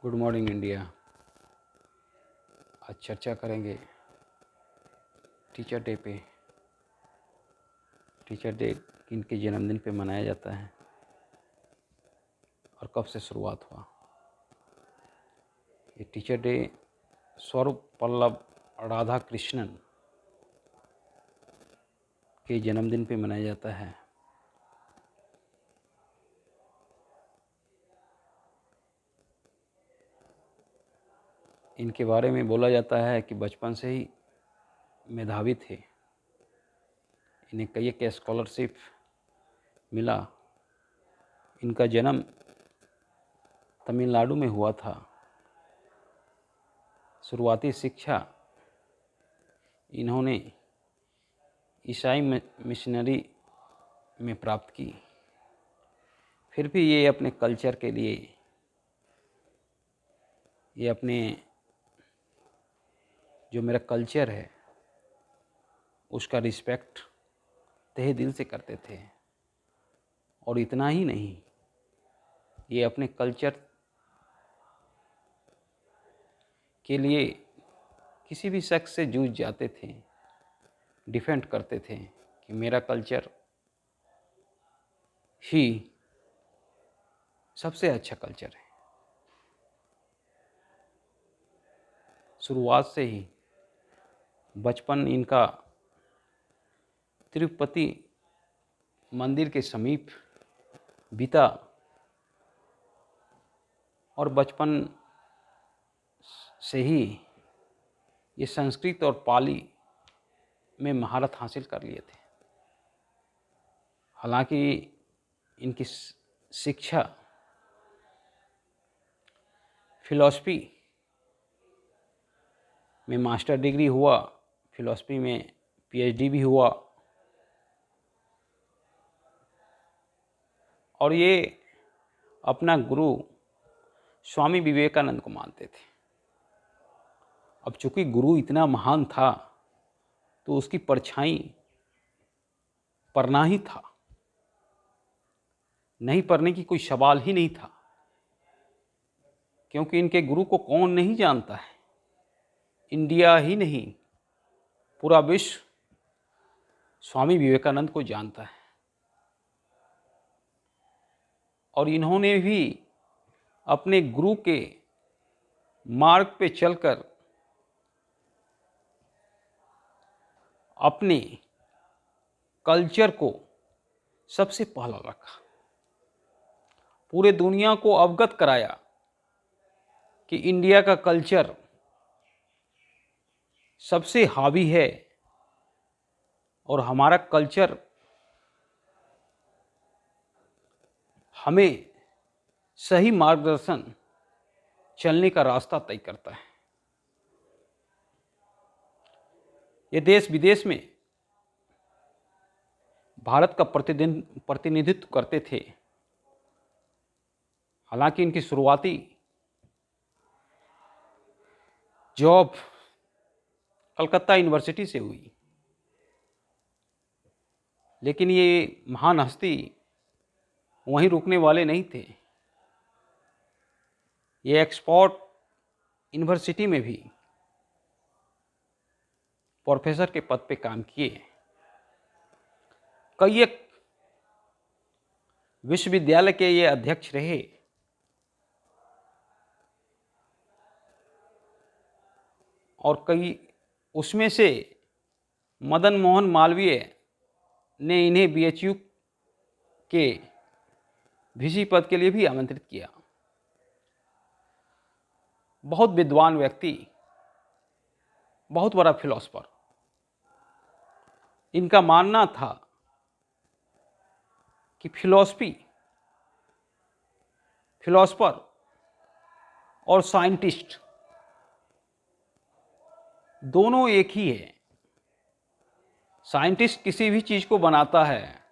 Good morning India. आज चर्चा करेंगे टीचर डे पे। टीचर डे किनके जन्मदिन पे मनाया जाता है और कब से शुरुआत हुआ। ये टीचर डे सर्वपल्लव राधा कृष्णन के जन्मदिन पे मनाया जाता है। इनके बारे में बोला जाता है कि बचपन से ही मेधावी थे। इन्हें कई एक स्कॉलरशिप मिला। इनका जन्म तमिलनाडु में हुआ था। शुरुआती शिक्षा इन्होंने ईसाई मिशनरी में प्राप्त की। फिर भी ये अपने कल्चर के लिए, ये अपने जो मेरा कल्चर है उसका रिस्पेक्ट तहे दिल से करते थे। और इतना ही नहीं, ये अपने कल्चर के लिए किसी भी शख्स से जूझ जाते थे, डिफेंड करते थे कि मेरा कल्चर ही सबसे अच्छा कल्चर है। शुरुआत से ही बचपन इनका तिरुपति मंदिर के समीप बीता और बचपन से ही ये संस्कृत और पाली में महारत हासिल कर लिए थे। हालांकि इनकी शिक्षा फिलॉसफी में मास्टर डिग्री हुआ, फिलॉसफी में पीएचडी भी हुआ। और ये अपना गुरु स्वामी विवेकानंद को मानते थे। अब चूंकि गुरु इतना महान था तो उसकी परछाई पढ़ना ही था, नहीं पढ़ने की कोई सवाल ही नहीं था। क्योंकि इनके गुरु को कौन नहीं जानता है। इंडिया ही नहीं, पूरा विश्व स्वामी विवेकानंद को जानता है। और इन्होंने भी अपने गुरु के मार्ग पे चलकर अपने कल्चर को सबसे पहला रखा, पूरे दुनिया को अवगत कराया कि इंडिया का कल्चर सबसे हावी है और हमारा कल्चर हमें सही मार्गदर्शन चलने का रास्ता तय करता है। ये देश विदेश में भारत का प्रतिनिधित्व करते थे। हालांकि इनकी शुरुआती जॉब कलकत्ता यूनिवर्सिटी से हुई, लेकिन ये महान हस्ती वहीं रुकने वाले नहीं थे। ये ऑक्सफोर्ड यूनिवर्सिटी में भी प्रोफेसर के पद पे काम किए। कई एक विश्वविद्यालय के ये अध्यक्ष रहे। और कई उसमें से मदन मोहन मालवीय ने इन्हें बीएचयू के वीसी पद के लिए भी आमंत्रित किया। बहुत विद्वान व्यक्ति, बहुत बड़ा फिलोसफर। इनका मानना था कि फिलोसफर और साइंटिस्ट दोनों एक ही है। साइंटिस्ट किसी भी चीज को बनाता है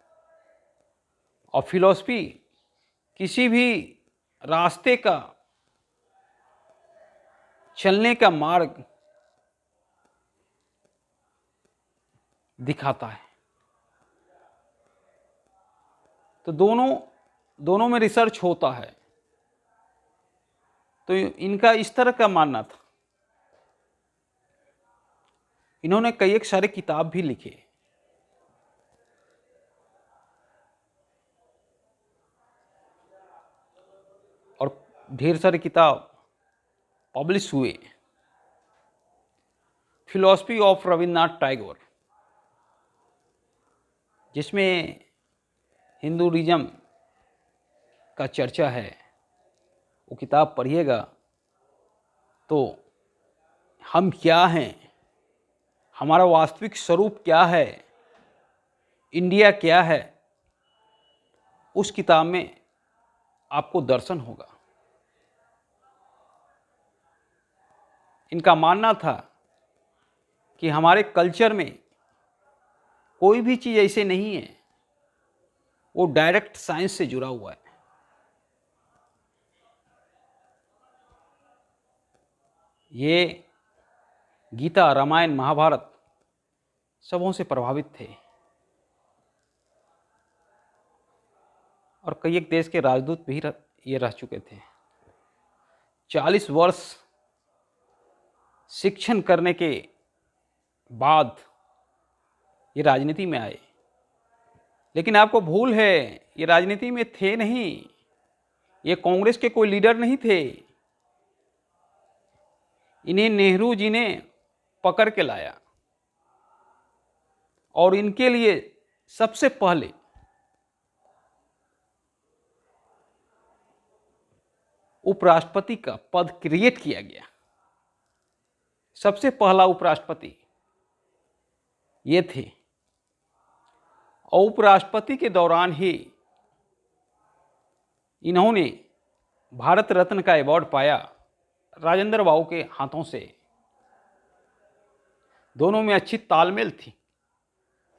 और फिलॉसफी किसी भी रास्ते का चलने का मार्ग दिखाता है। तो दोनों में रिसर्च होता है। तो इनका इस तरह का मानना था। इन्होंने कई एक सारे किताब भी लिखे। और ढेर सारे किताब पब्लिश हुए। फिलॉसफी ऑफ रविन्द्रनाथ टैगोर, जिसमें हिंदुइज्म का चर्चा है, वो किताब पढ़िएगा तो हम क्या हैं, हमारा वास्तविक स्वरूप क्या है, इंडिया क्या है, उस किताब में आपको दर्शन होगा। इनका मानना था कि हमारे कल्चर में कोई भी चीज़ ऐसे नहीं है, वो डायरेक्ट साइंस से जुड़ा हुआ है। ये गीता, रामायण, महाभारत सबों से प्रभावित थे और कई एक देश के राजदूत भी ये रह चुके थे। 40 वर्ष शिक्षण करने के बाद ये राजनीति में आए, लेकिन आपको भूल है, ये राजनीति में थे नहीं, ये कांग्रेस के कोई लीडर नहीं थे। इन्हें नेहरू जी ने पकड़ के लाया और इनके लिए सबसे पहले उपराष्ट्रपति का पद क्रिएट किया गया। सबसे पहला उपराष्ट्रपति ये थे और उपराष्ट्रपति के दौरान ही इन्होंने भारत रत्न का अवार्ड पाया राजेंद्र बाबू के हाथों से। दोनों में अच्छी तालमेल थी।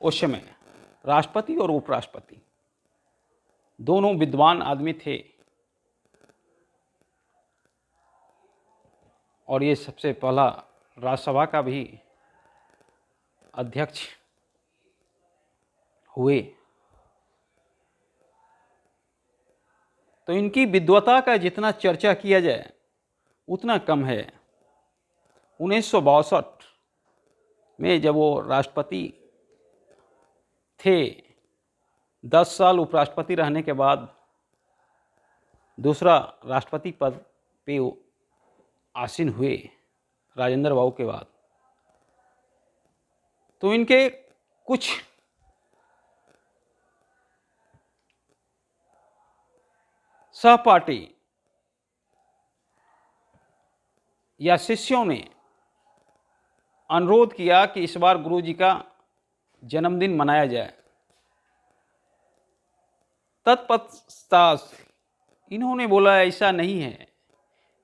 उस समय राष्ट्रपति और उपराष्ट्रपति दोनों विद्वान आदमी थे और ये सबसे पहला राज्यसभा का भी अध्यक्ष हुए। तो इनकी विद्वता का जितना चर्चा किया जाए उतना कम है। 1962 में जब वो राष्ट्रपति थे, 10 साल उपराष्ट्रपति रहने के बाद दूसरा राष्ट्रपति पद पे आसीन हुए राजेंद्र बाबू के बाद। तो इनके कुछ सहपाठी या शिष्यों ने अनुरोध किया कि इस बार गुरु जी का जन्मदिन मनाया जाए। तत्पश्चात इन्होंने बोला ऐसा नहीं है,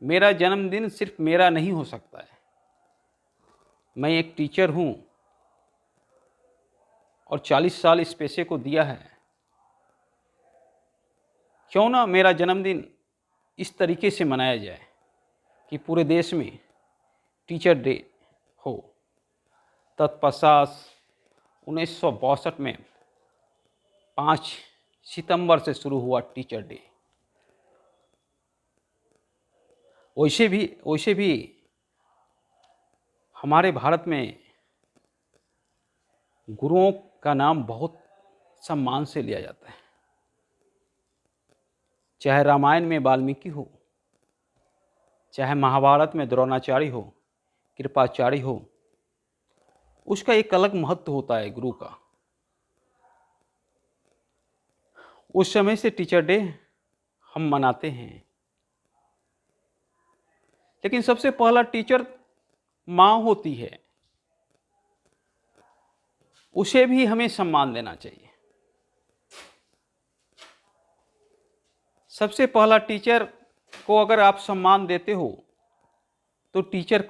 मेरा जन्मदिन सिर्फ मेरा नहीं हो सकता है, मैं एक टीचर हूँ और 40 साल इस पेशे को दिया है, क्यों ना मेरा जन्मदिन इस तरीके से मनाया जाए कि पूरे देश में टीचर डे हो। तत्पश्चात 1962 में 5 सितंबर से शुरू हुआ टीचर डे। वैसे भी हमारे भारत में गुरुओं का नाम बहुत सम्मान से लिया जाता है। चाहे रामायण में वाल्मीकि हो, चाहे महाभारत में द्रोणाचार्य हो, कृपाचार्य हो, उसका एक अलग महत्व होता है गुरु का। उस समय से टीचर डे हम मनाते हैं। लेकिन सबसे पहला टीचर माँ होती है, उसे भी हमें सम्मान देना चाहिए। सबसे पहला टीचर को अगर आप सम्मान देते हो तो टीचर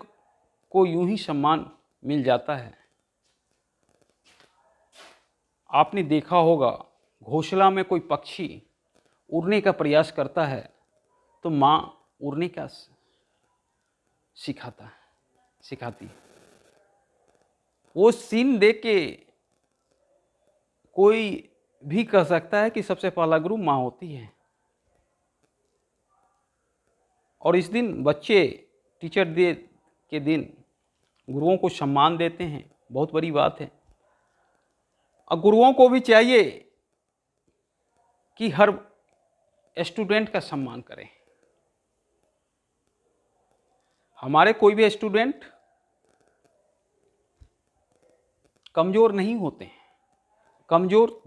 को यूं ही सम्मान मिल जाता है। आपने देखा होगा, घोंसला में कोई पक्षी उड़ने का प्रयास करता है तो माँ उड़ने का सिखाती है। वो सीन देख के कोई भी कह सकता है कि सबसे पहला गुरु माँ होती है। और इस दिन बच्चे टीचर डे के दिन गुरुओं को सम्मान देते हैं, बहुत बड़ी बात है। और गुरुओं को भी चाहिए कि हर स्टूडेंट का सम्मान करें। हमारे कोई भी स्टूडेंट कमज़ोर नहीं होते हैं, कमज़ोर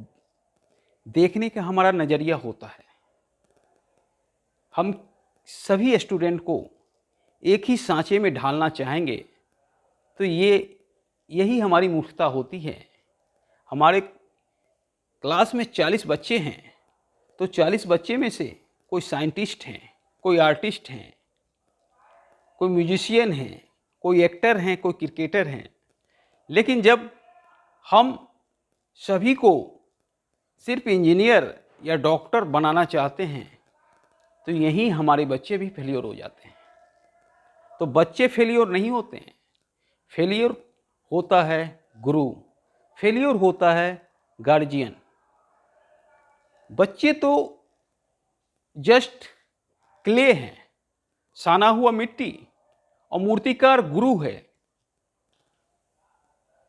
देखने का हमारा नज़रिया होता है। हम सभी स्टूडेंट को एक ही सांचे में ढालना चाहेंगे तो यही हमारी मूर्खता होती है। हमारे क्लास में 40 बच्चे हैं तो 40 बच्चे में से कोई साइंटिस्ट हैं, कोई आर्टिस्ट हैं, कोई म्यूजिशियन हैं, कोई एक्टर हैं, कोई क्रिकेटर हैं। लेकिन जब हम सभी को सिर्फ इंजीनियर या डॉक्टर बनाना चाहते हैं तो यहीं हमारे बच्चे भी फेलियर हो जाते हैं। तो बच्चे फेलियर नहीं होते हैं, फेलियर होता है गुरु, फेलियर होता है गार्जियन। बच्चे तो जस्ट क्ले हैं, साना हुआ मिट्टी, और मूर्तिकार गुरु है।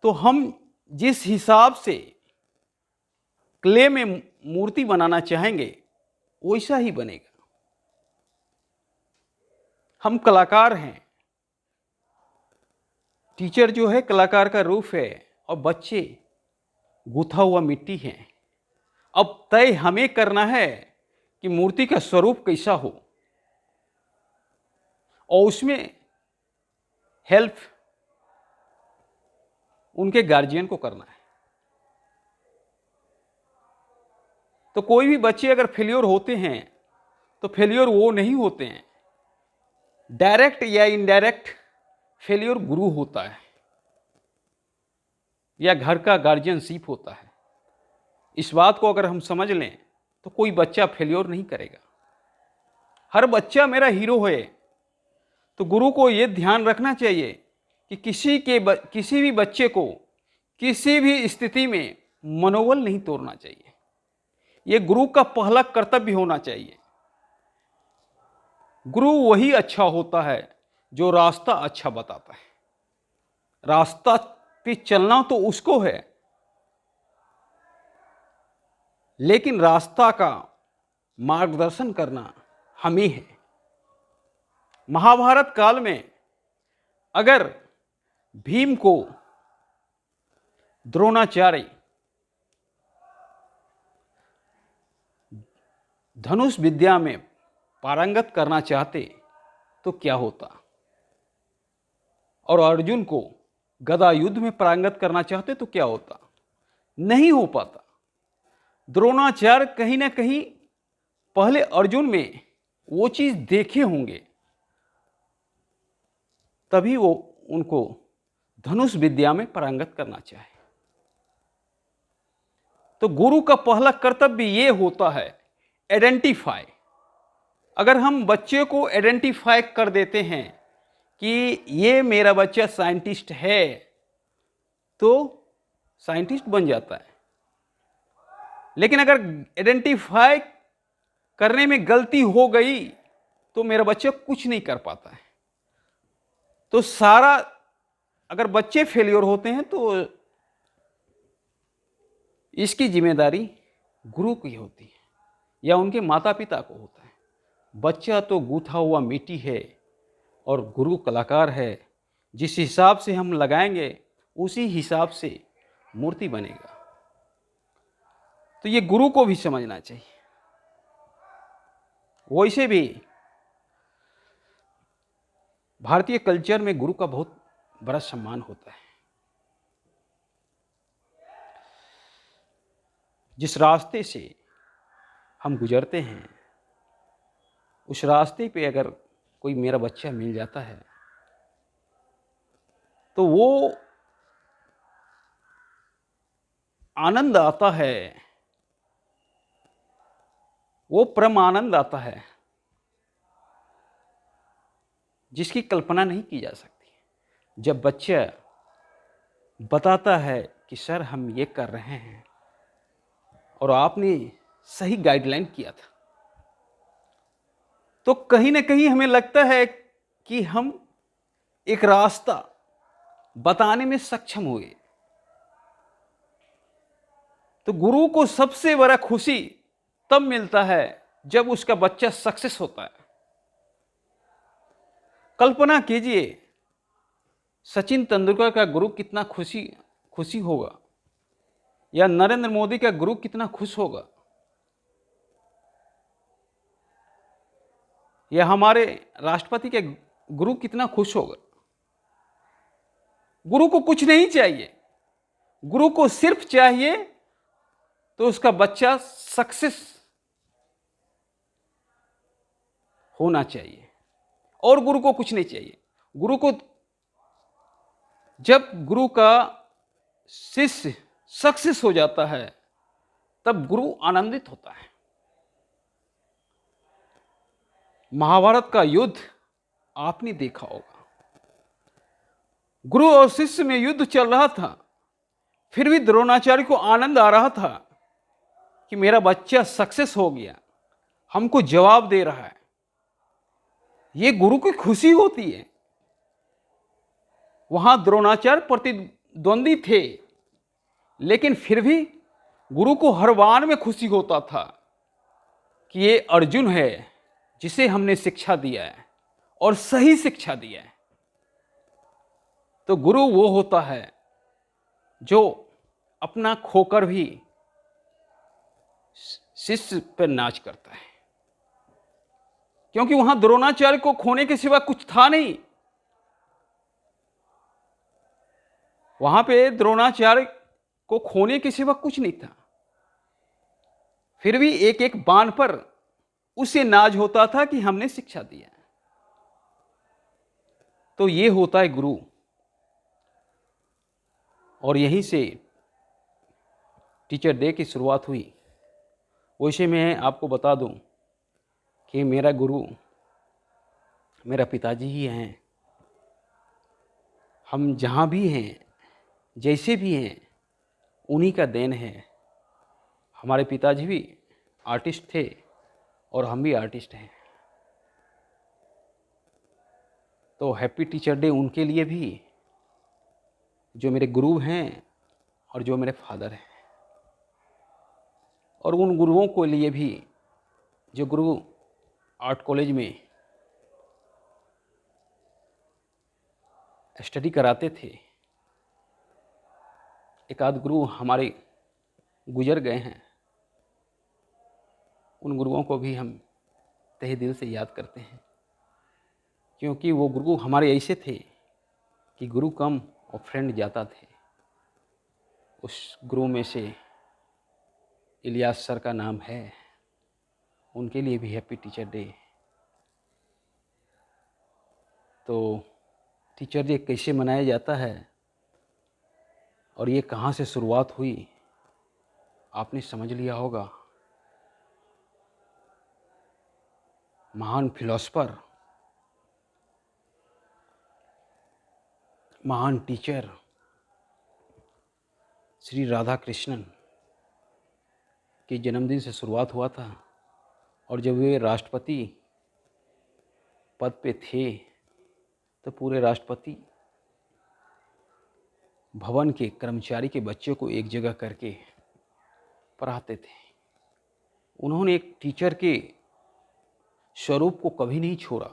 तो हम जिस हिसाब से क्ले में मूर्ति बनाना चाहेंगे वैसा ही बनेगा। हम कलाकार हैं, टीचर जो है कलाकार का रूप है और बच्चे गूथा हुआ मिट्टी हैं। अब तय हमें करना है कि मूर्ति का स्वरूप कैसा हो और उसमें हेल्प उनके गार्जियन को करना है। तो कोई भी बच्चे अगर फेलियर होते हैं तो फेलियर वो नहीं होते हैं, डायरेक्ट या इनडायरेक्ट फेलियर गुरु होता है या घर का गार्जियनशिप होता है। इस बात को अगर हम समझ लें तो कोई बच्चा फेलियर नहीं करेगा। हर बच्चा मेरा हीरो है। तो गुरु को ये ध्यान रखना चाहिए कि किसी भी बच्चे को किसी भी स्थिति में मनोबल नहीं तोड़ना चाहिए। ये गुरु का पहला कर्तव्य होना चाहिए। गुरु वही अच्छा होता है जो रास्ता अच्छा बताता है। रास्ता पे चलना तो उसको है, लेकिन रास्ता का मार्गदर्शन करना हमें है। महाभारत काल में अगर भीम को द्रोणाचार्य धनुष विद्या में पारंगत करना चाहते तो क्या होता, और अर्जुन को गदा युद्ध में पारंगत करना चाहते तो क्या होता? नहीं हो पाता। द्रोणाचार्य कहीं ना कहीं पहले अर्जुन में वो चीज देखे होंगे, तभी वो उनको धनुष विद्या में पारंगत करना चाहे। तो गुरु का पहला कर्तव्य ये होता है आइडेंटिफाई। अगर हम बच्चे को आइडेंटिफाई कर देते हैं कि ये मेरा बच्चा साइंटिस्ट है तो साइंटिस्ट बन जाता है। लेकिन अगर आइडेंटिफाई करने में गलती हो गई तो मेरा बच्चा कुछ नहीं कर पाता है। तो सारा अगर बच्चे फेलियर होते हैं तो इसकी जिम्मेदारी गुरु की होती है या उनके माता पिता को होता है। बच्चा तो गूथा हुआ मिट्टी है और गुरु कलाकार है। जिस हिसाब से हम लगाएंगे उसी हिसाब से मूर्ति बनेगा। तो ये गुरु को भी समझना चाहिए। वैसे भी भारतीय कल्चर में गुरु का बहुत बड़ा सम्मान होता है। जिस रास्ते से हम गुजरते हैं उस रास्ते पे अगर कोई मेरा बच्चा मिल जाता है तो वो आनंद आता है, वो परम आनंद आता है जिसकी कल्पना नहीं की जा सकती। जब बच्चा बताता है कि सर हम ये कर रहे हैं और आपने सही गाइडलाइन किया था, तो कहीं ना कहीं हमें लगता है कि हम एक रास्ता बताने में सक्षम हुए। तो गुरु को सबसे बड़ा खुशी तब मिलता है जब उसका बच्चा सक्सेस होता है। कल्पना कीजिए सचिन तेंदुलकर का गुरु कितना खुशी होगा, या नरेंद्र मोदी का गुरु कितना खुश होगा, या हमारे राष्ट्रपति के गुरु कितना खुश होगा। गुरु को कुछ नहीं चाहिए, गुरु को सिर्फ चाहिए तो उसका बच्चा सक्सेस होना चाहिए, और गुरु को कुछ नहीं चाहिए। गुरु को जब गुरु का शिष्य सक्सेस हो जाता है तब गुरु आनंदित होता है। महाभारत का युद्ध आपने देखा होगा, गुरु और शिष्य में युद्ध चल रहा था, फिर भी द्रोणाचार्य को आनंद आ रहा था कि मेरा बच्चा सक्सेस हो गया, हमको जवाब दे रहा है। ये गुरु की खुशी होती है। वहां द्रोणाचार्य प्रतिद्वंदी थे, लेकिन फिर भी गुरु को हर बार में खुशी होता था कि ये अर्जुन है जिसे हमने शिक्षा दिया है और सही शिक्षा दिया है। तो गुरु वो होता है जो अपना खोकर भी शिष्य पर नाच करता है, क्योंकि वहां द्रोणाचार्य को खोने के सिवा कुछ था नहीं। वहां पे द्रोणाचार्य को खोने के सिवा कुछ नहीं था, फिर भी एक एक बाण पर उसे नाज होता था कि हमने शिक्षा दिया। तो ये होता है गुरु, और यहीं से टीचर डे की शुरुआत हुई। वैसे मैं आपको बता दूं कि मेरा गुरु मेरा पिताजी ही हैं। हम जहाँ भी हैं, जैसे भी हैं, उन्हीं का देन है। हमारे पिताजी भी आर्टिस्ट थे और हम भी आर्टिस्ट हैं। तो हैप्पी टीचर डे उनके लिए भी जो मेरे गुरु हैं और जो मेरे फादर हैं, और उन गुरुओं के लिए भी जो गुरु आर्ट कॉलेज में स्टडी कराते थे। एक आध गुरु हमारे गुजर गए हैं, उन गुरुओं को भी हम तहे दिल से याद करते हैं, क्योंकि वो गुरु हमारे ऐसे थे कि गुरु कम और फ्रेंड ज़्यादा थे। उस गुरु में से इलियास सर का नाम है, उनके लिए भी हैप्पी टीचर डे। तो टीचर डे कैसे मनाया जाता है और ये कहाँ से शुरुआत हुई, आपने समझ लिया होगा। महान फिलोसफर, महान टीचर श्री राधा कृष्णन के जन्मदिन से शुरुआत हुआ था, और जब वे राष्ट्रपति पद पे थे तो पूरे राष्ट्रपति भवन के कर्मचारी के बच्चों को एक जगह करके पढ़ाते थे। उन्होंने एक टीचर के स्वरूप को कभी नहीं छोड़ा,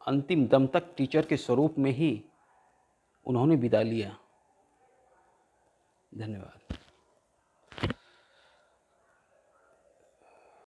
अंतिम दम तक टीचर के स्वरूप में ही उन्होंने विदा लिया। धन्यवाद।